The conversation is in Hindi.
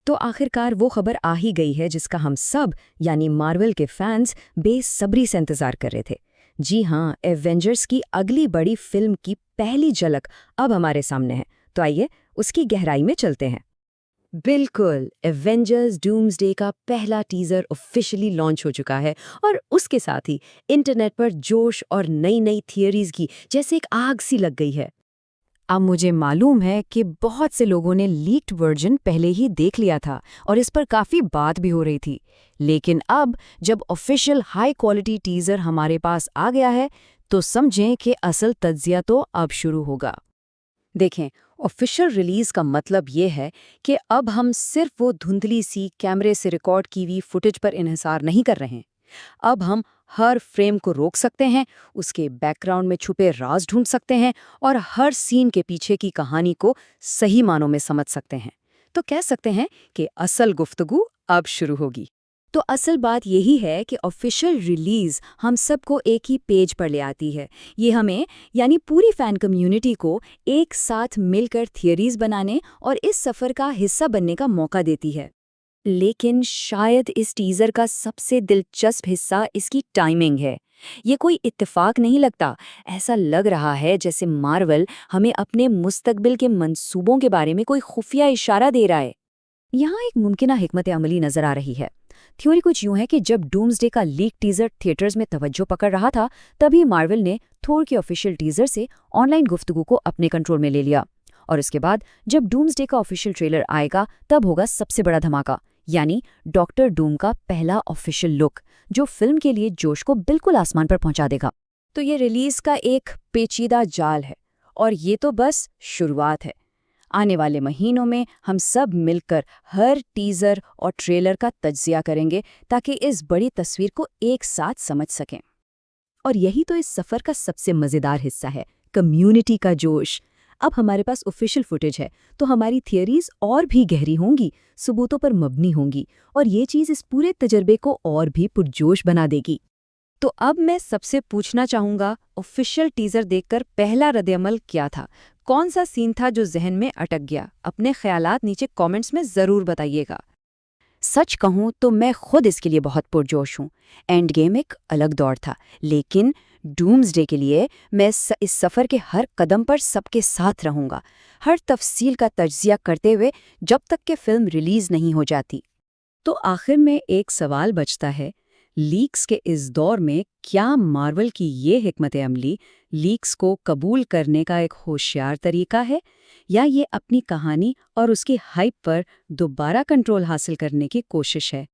तो आखिरकार वो खबर आ ही गई है जिसका हम सब यानी मार्वल के फैंस बेसब्री से इंतजार कर रहे थे। जी हाँ, एवेंजर्स की अगली बड़ी फिल्म की पहली झलक अब हमारे सामने है। तो आइए उसकी गहराई में चलते हैं। बिल्कुल, एवेंजर्स डूम्सडे का पहला टीजर ऑफिशियली लॉन्च हो चुका है और उसके साथ ही इंटरनेट पर जोश और नई नई थियरीज की जैसे एक आग सी लग गई है। अब मुझे मालूम है कि बहुत से लोगों ने लीक्ड वर्जन पहले ही देख लिया था और इस पर काफ़ी बात भी हो रही थी। लेकिन अब जब ऑफिशियल हाई क्वालिटी टीज़र हमारे पास आ गया है, तो समझें कि असल तज्जिया तो अब शुरू होगा। देखें, ऑफिशियल रिलीज का मतलब ये है कि अब हम सिर्फ वो धुंधली सी कैमरे से रिकॉर्ड की हुई फुटेज पर इन्हिसार नहीं कर रहे हैं। अब हम हर फ्रेम को रोक सकते हैं, उसके बैकग्राउंड में छुपे राज ढूंढ सकते हैं और हर सीन के पीछे की कहानी को सही मानों में समझ सकते हैं। तो कह सकते हैं कि असल गुफ्तगू अब शुरू होगी। तो असल बात यही है कि ऑफिशियल रिलीज हम सबको एक ही पेज पर ले आती है। ये हमें यानी पूरी फैन कम्युनिटी को एक साथ मिलकर थियरीज बनाने और इस सफ़र का हिस्सा बनने का मौका देती है। लेकिन शायद इस टीजर का सबसे दिलचस्प हिस्सा इसकी टाइमिंग है। ये कोई इत्तेफाक नहीं लगता। ऐसा लग रहा है जैसे मार्वल हमें अपने मुस्तकबिल के मंसूबों के बारे में कोई खुफिया इशारा दे रहा है। यहाँ एक मुमकिना हिकमत अमली नजर आ रही है। थ्योरी कुछ यूं है कि जब डूम्सडे का लीक टीजर थिएटर्स में तवज्जो पकड़ रहा था, तभी मार्वल ने थोर के ऑफिशियल टीजर से ऑनलाइन गुफ्तगू को अपने कंट्रोल में ले लिया। और इसके बाद जब डूम्सडे का ऑफिशियल ट्रेलर आएगा, तब होगा सबसे बड़ा धमाका, यानी डॉक्टर डूम का पहला ऑफिशियल लुक, जो फिल्म के लिए जोश को बिल्कुल आसमान पर पहुंचा देगा। तो ये रिलीज का एक पेचीदा जाल है और ये तो बस शुरुआत है। आने वाले महीनों में हम सब मिलकर हर टीजर और ट्रेलर का तज्जिया करेंगे ताकि इस बड़ी तस्वीर को एक साथ समझ सकें। और यही तो इस सफ़र का सबसे मज़ेदार हिस्सा है, कम्युनिटी का जोश। अब हमारे पास ऑफिशियल फुटेज है, तो हमारी थियरीज और भी गहरी होंगी, सबूतों पर मबनी होंगी, और ये चीज़ इस पूरे तजर्बे को और भी पुरजोश बना देगी। तो अब मैं सबसे पूछना चाहूँगा, ऑफिशियल टीजर देखकर पहला रद्द-ए-अमल क्या था? कौन सा सीन था जो जहन में अटक गया? अपने ख्यालात नीचे कमेंट्स में ज़रूर बताइएगा। सच कहूँ तो मैं खुद इसके लिए बहुत पुरजोश हूँ। एंड गेम एक अलग दौर था, लेकिन डूम्सडे के लिए मैं इस सफ़र के हर कदम पर सबके साथ रहूँगा, हर तफसील का तज्जिया करते हुए, जब तक कि फ़िल्म रिलीज़ नहीं हो जाती। तो आखिर में एक सवाल बचता है, लीक्स के इस दौर में क्या मार्वल की ये हिकमत अमली लीक्स को कबूल करने का एक होशियार तरीका है, या ये अपनी कहानी और उसकी हाइप पर दोबारा कंट्रोल हासिल करने की कोशिश है?